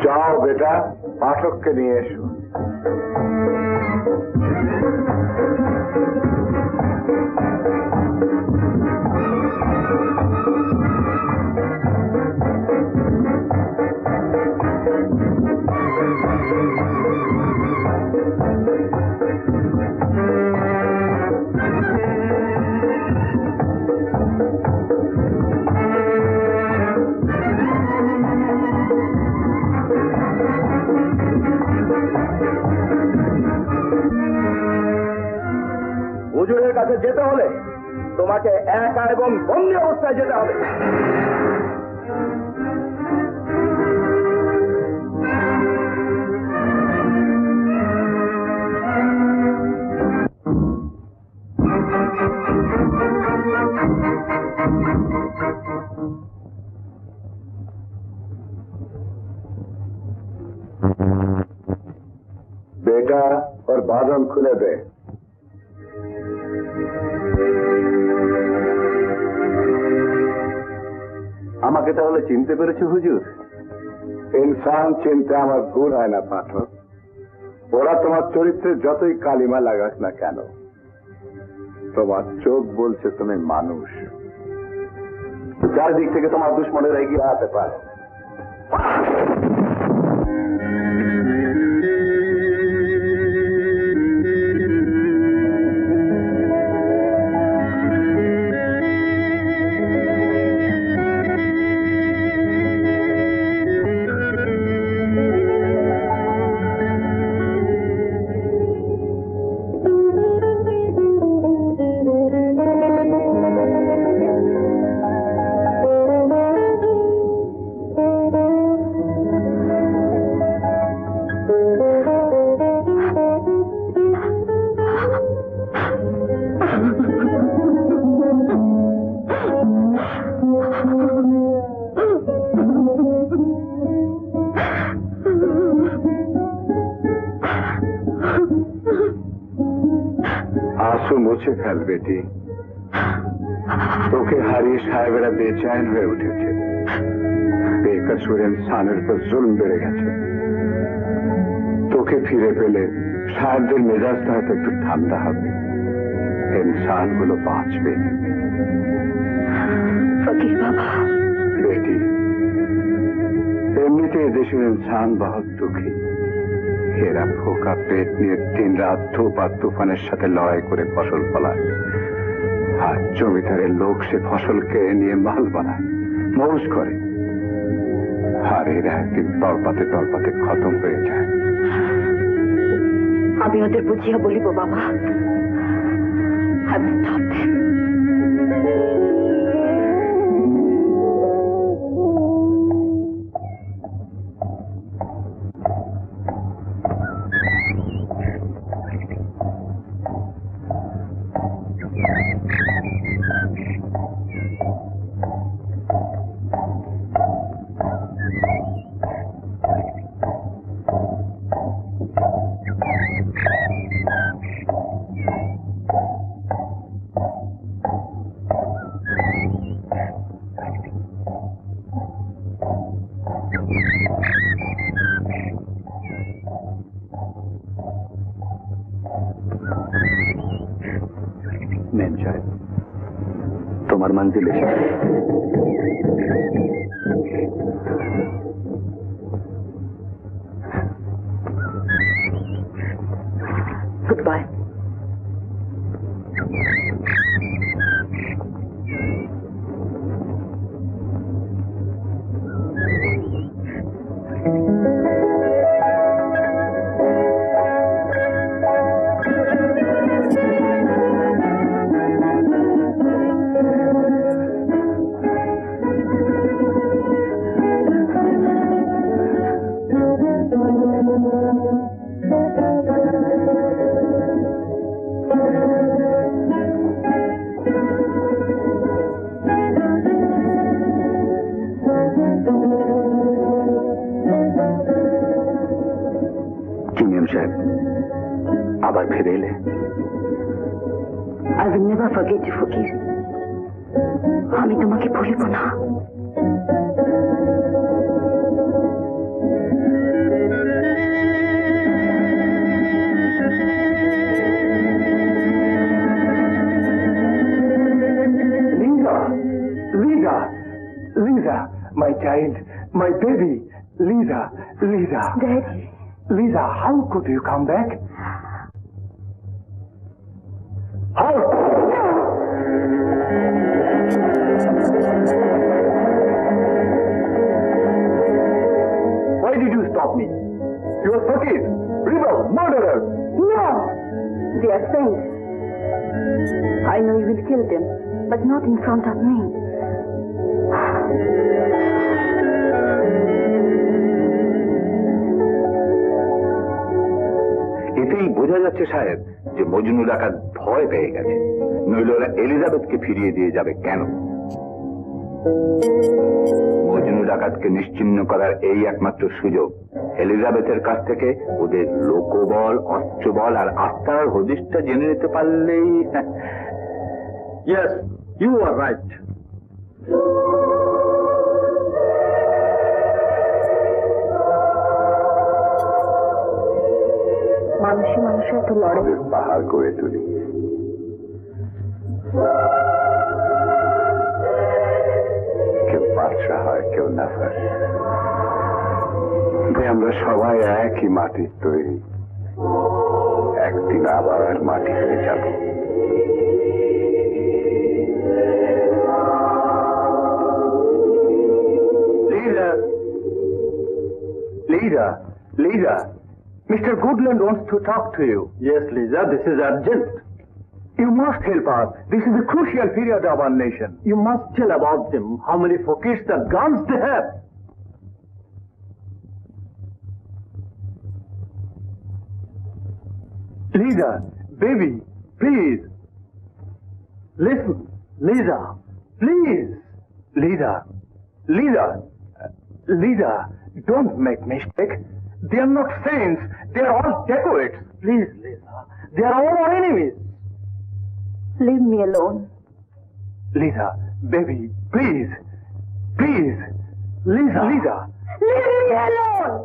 যাও বেটা, পাঠককে নিয়ে এসো। হুজুরের কাছে যেতে হলে তোমাকে একা এবং বন্দি অবস্থায় যেতে হবে। बेटा और बादल खुले दे। আমাকে তাহলে চিনতে পেরেছো হুজুর? ইনসান চিনতে আমার ভুল হয় না পাঠক। ওরা তোমার চরিত্রে যতই কালিমা লাগাক না কেন, তোমার চোখ বলছে তুমি মানুষ, চারদিক থেকে তোমার দুশ্মনেরা এগিয়ে আসতে পারে। आंसू मुछे फेल बेटी, তোকে হারিয়ে সাহেবেরা বেচैन হয়ে উঠেছে। বেকসুর ইনসানের উপর জুলম বেড়ে গেছে। তোকে ফিরে পেলে সাহেবদের মেজাজটা হয়তো একটু ঠান্ডা হবে, ইনসানগুলো বাঁচবে। ফকির বাবা, बेटी এমনিতে দেশের ইনসান বহুত দুঃখী। এরা ফোকা পেট নিয়ে দিন রাত ধূপ আর তুফানের সাথে লড়াই করে ফসল ফলায়, আর জমিদারের লোক সে ফসলকে নিয়ে মাল বানায়, মৌজ করে, আর এরা একদিন তলপাতে তলপাতে খতম হয়ে যায়। আমি ওদের বুঝিয়ে বলিব বাবা। আমি stop them. মেম সাহেব, তোমার মঞ্জিল এসে গুড বাই। আবার ফিরে এলে। I will never forget you, ফকির। আমি তোমাকে ভুলিব না। Lisa, Lisa, my child, my baby, Lisa, Lisa. Daddy. Lisa, how could you come back? How? Why did you stop me? You are fakir, rebel, murderer. No, they are friends. I know you will kill them, but not in front of me. এতেই বোঝা যাচ্ছে সাহেব যে মজনু ডাকাত ভয় পেয়ে গেছে, নইলে ওরা এলিজাবেথকে ফিরিয়ে দিয়ে যাবে কেন? মজনু ডাকাতকে নিশ্চিহ্ন করার এই একমাত্র সুযোগ, এলিজাবেথের কাছ থেকে ওদের লোকবল, অস্ত্রবল আর আস্থার হদিশটা জেনে নিতে পারলেই। Yes, you are right. মানুষে মানুষের তো লড়ে। পাহাড় করে তুলি। কেউ বাদশা হয়, কেউ নাফার। আমরা সবাই একই মাটির তৈরি, একদিন আবার মাটি হয়ে যাব। Lisa, Lisa, Mr. Goodland wants to talk to you. Yes, Lisa, this is urgent. You must help us. This is a crucial period of our nation. You must tell about them, how many fakirs, the guns they have. Lisa, baby, please. Listen, Lisa, please. Lisa, Lisa, Lisa, don't make mistake. They are not saints. They are all dacoits. Please, Lisa. They are all our enemies. Leave me alone. Lisa, baby, please. Please. Lisa. Lisa. Leave me alone!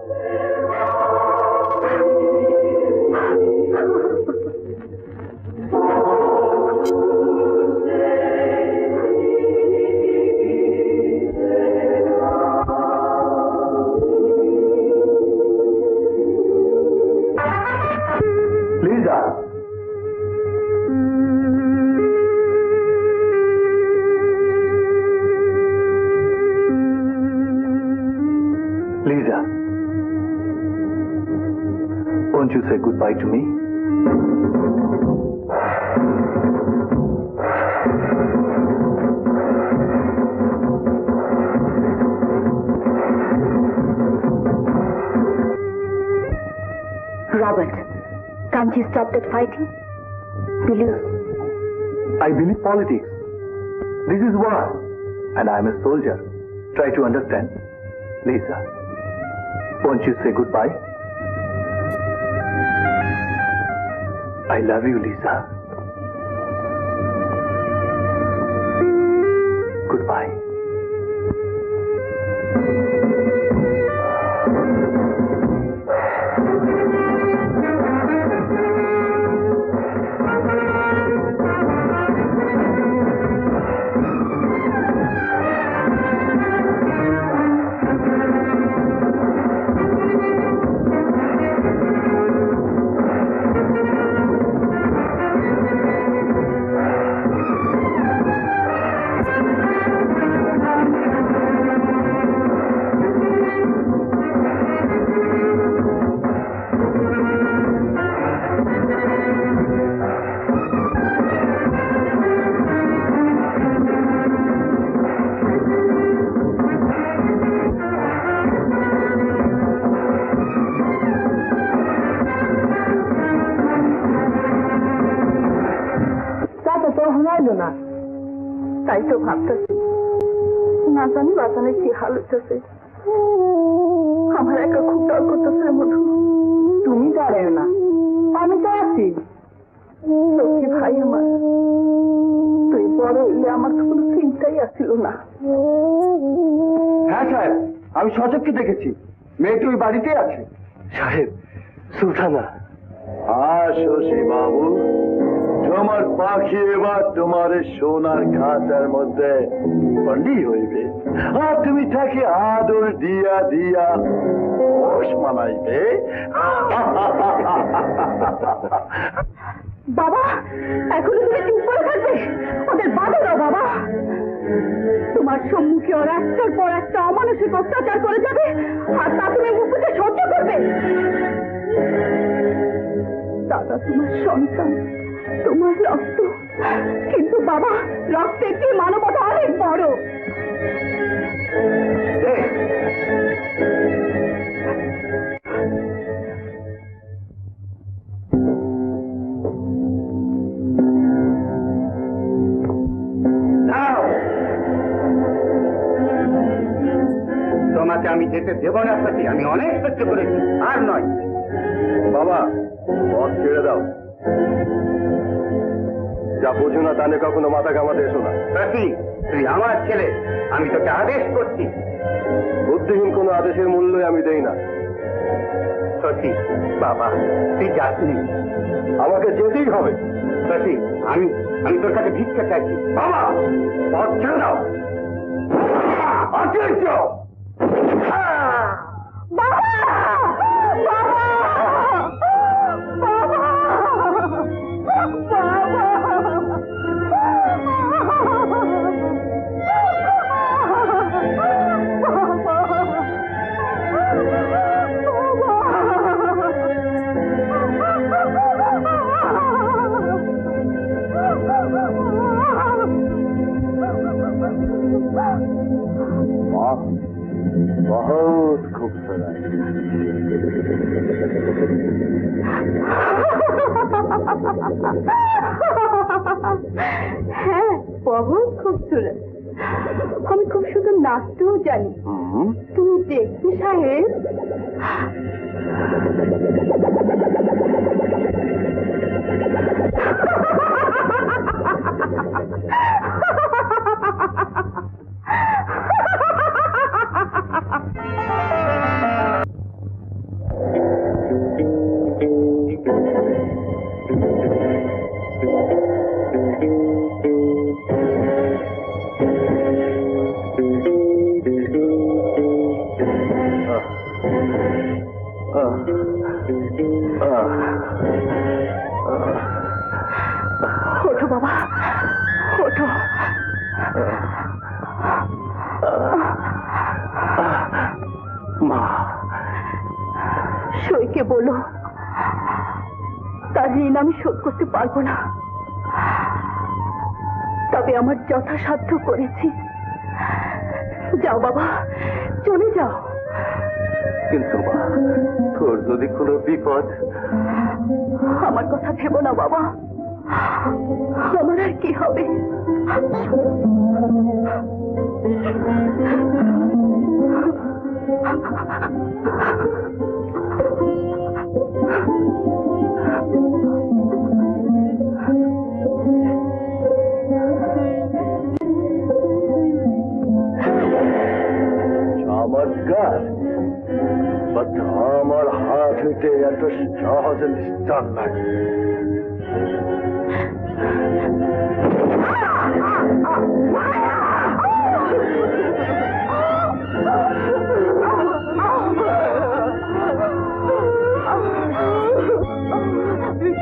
Lisa. Lisa. Won't you say goodbye to me? Robert, can't you stop that fighting? Will you? I believe politics. This is war, and I am a soldier. Try to understand. Lisa, won't you say goodbye? I love you, Lisa. Goodbye. ঘুমাইলো না, তাই তো ভাবতেছি না জানি বাজানের কি হাল হইতেছে। আমার একা খুব ডর করতেছে। মধু, তুমি দাঁড়ায় না, আমি তো আছি। লক্ষ্মী ভাই আমার, তুই বড় হইলে আমার তো কোনো চিন্তাই আসছিল না। হ্যাঁ সাহেব, আমি সচক্ষে দেখেছি, মেয়েটি ওই বাড়িতে আছে। সাহেব, সুলতানা। শশী বাবু, তোমার পাখি এবার তোমার সোনার খাঁচার মধ্যে বন্দি হইবে, আর তুমি তাকে আদর দিয়া দিয়া পোষ মানাইবে। বাবা, এখন তুমি চুপ করে থাকবে, ওদের বাধা দাও বাবা। তোমার সম্মুখে ওরা একটার পর একটা অমানসিক অত্যাচার করে যাবে, আর তা তুমি মুখ বুজে সহ্য করবে। দাদা তোমার সন্তান, তোমার রক্ত, কিন্তু বাবা রক্তের চেয়ে মানবতা অনেক বড়। তোমাকে আমি যেতে দেব না সত্যি, আমি অনেক সহ্য করেছি, আর নয়। বাবা, পথ ছেড়ে দাও। যা বোঝো না তানে কখনো মাথা কামাতে এসো না। সত্যি তুই আমার ছেলে, আমি তোকে আদেশ করছি। বুদ্ধিহীন কোনো আদেশের মূল্যই আমি দেই না। সত্যি বাবা, তুই যাসনি। আমাকে যেতেই হবে। সত্যি আমি আমি তোর কাছে ভিক্ষা চাইছি। বাবা, পথ ছেড়ে দাও। আচার্য! बहुत खूबसूरत। হ্যাঁ, বহুত খুবসুরত। আমি খুব সুন্দর নাচতেও জানি। তুমি দেখবে সাহেব। ওঠো বাবা, ওঠো। মা, সইকে বলো তার ঋণ আমি শোধ করতে পারবো না, তবে আমার যথাসাধ্য করেছি। যাও বাবা, চলে যাও। কিন্তু মা, তোর যদি কোনো বিপদ। আমার কথা ভেবো না বাবা, আমার আর কি হবে। চমৎকার, আমার হাত হইতে এত সহজে নিস্তার নাই।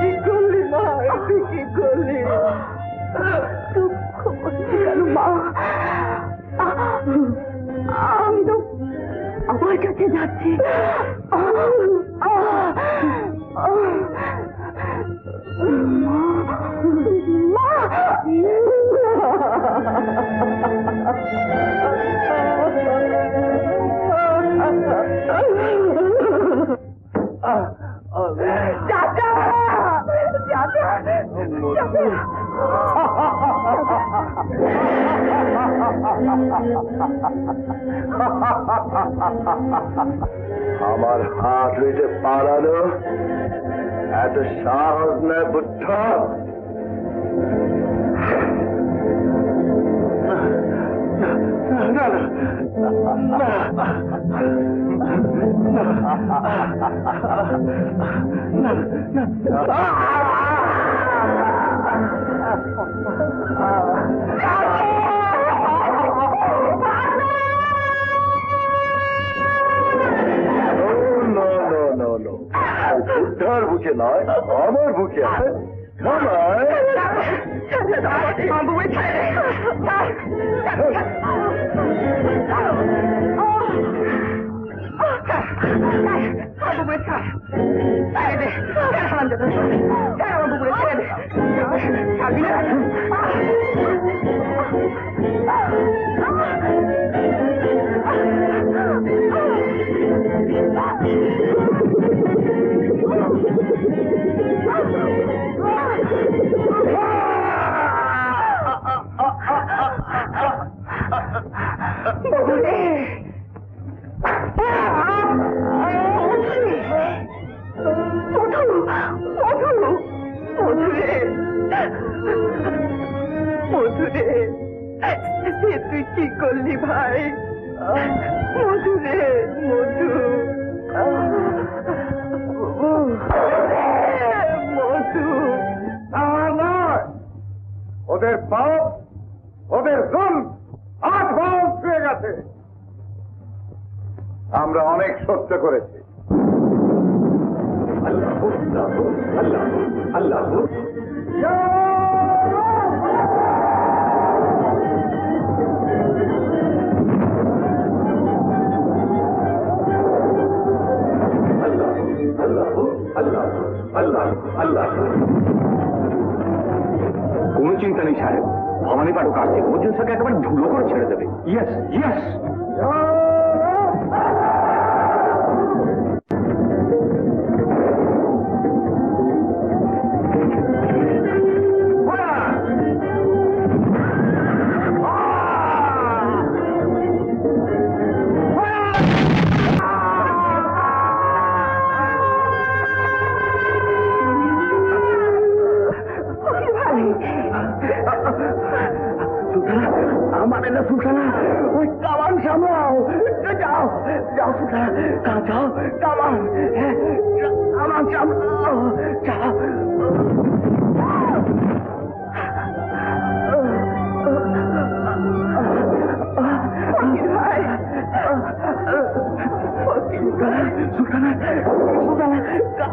কি করলি মা, তুই কি করলি? দুঃখ করছি কেন মা? আমি তো আমার কাছে যাচ্ছি। চাচা, চাচা, আমার হাত হইতে পালানো এত সাহস নয় বুদ্ধ। বুদ্ধার বুকে নয়, আমার বুকে আছে। ছেড়ে দে, মধুরে তুই কি করলি ভাই? মধুরে মধু মধু ওদের পাপ ওদের জল হাত ভাঙ ছুঁয়ে গেছে। আমরা অনেক সহ্য করেছি। কোনো চিন্তা নেই সাহেব, ভবানী পাঠক আসছে, অর্জুন স্যারকে একেবারে ধুলো করে ছেড়ে দেবে। Yes yes. আমার না সুলতানা, ওই কামান সামলাও। যাও যাও সুলতানা, যাও কামান, কামান সামলাও। যাও সুলতানা, সুলতানা,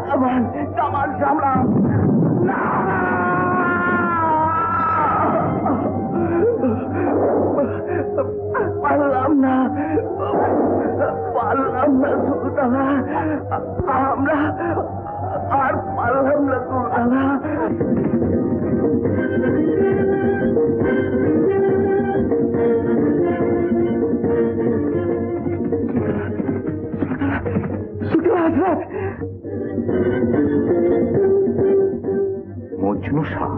কামান কামান সামলাও। পারলাম না, পারলাম না সুলতানা, আমরা আর পারলাম না সুলতানা। মজনু শাহ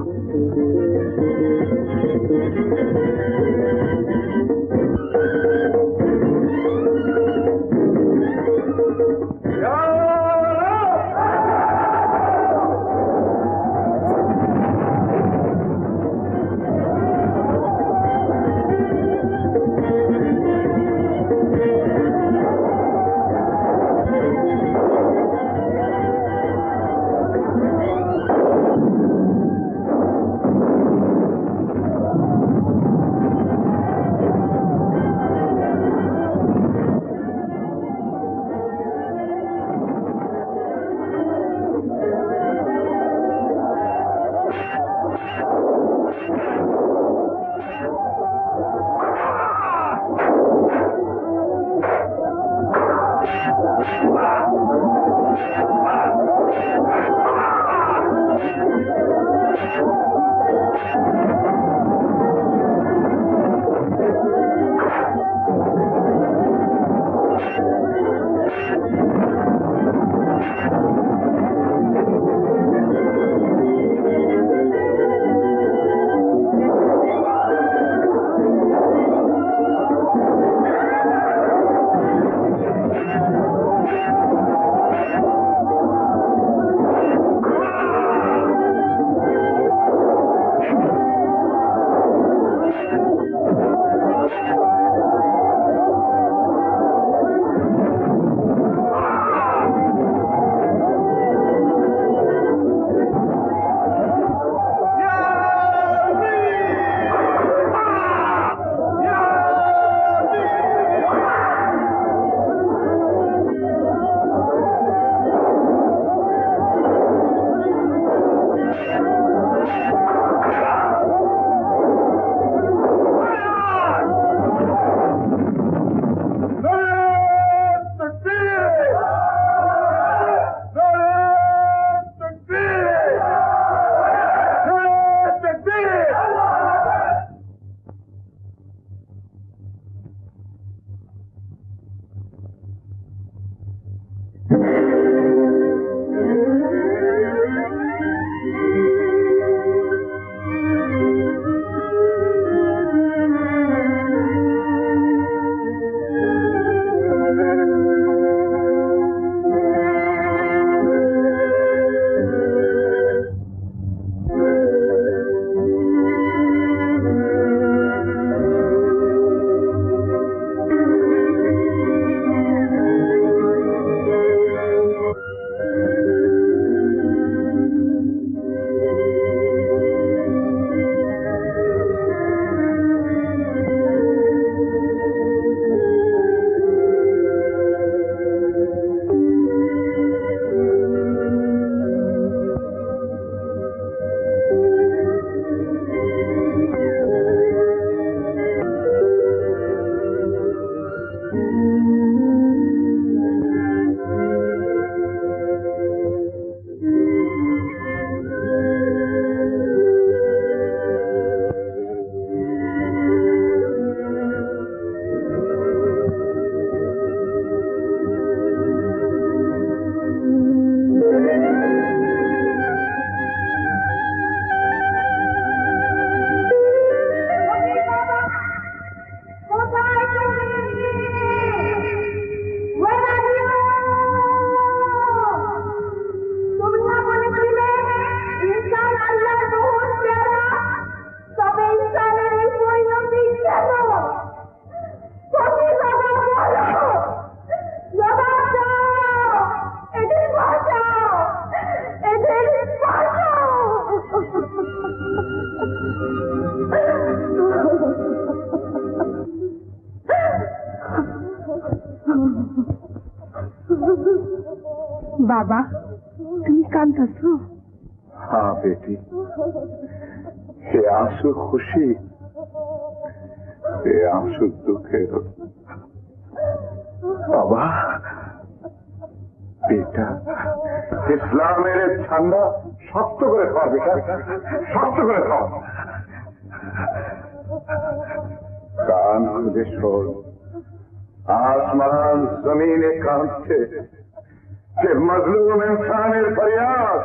বাবা তুমি কাঁদছো? हाँ बेटी, ये आंसू खुशी, ये आंसू दुखे। बाबा बेटा, ইসলামের ঠান্ডা শক্ত করে খাও বেটা, শক্ত করে খাও। কান খুলে শোন, आसमान जमीन कांपते कि मजलूम इंसान फरियाद।